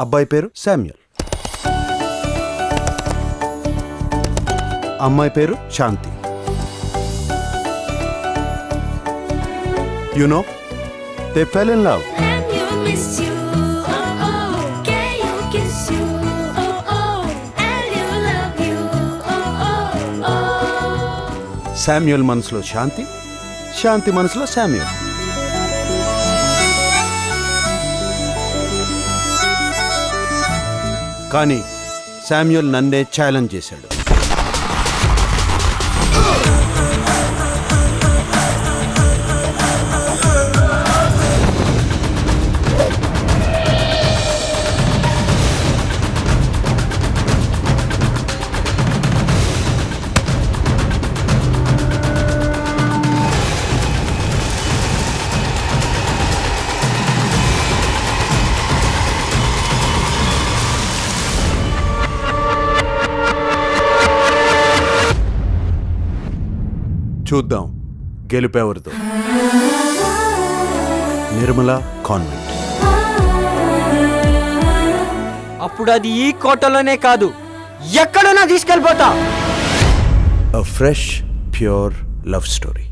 అబ్బాయి పేరు శామ్యూల్, అమ్మాయి పేరు Shanti. You know they fell in love. Samuel మనసులో శాంతి, శాంతి మనసులో శామ్యూల్. కానీ శామ్యూల్ నన్నే ఛాలెంజ్ చేశాడు. చూద్దాం గెలుపెవరితో. నిర్మల కాన్వెంట్. అప్పుడు అది ఈ కోటలోనే కాదు, ఎక్కడైనా తీసుకెళ్ళిపోతా. A fresh, pure love story.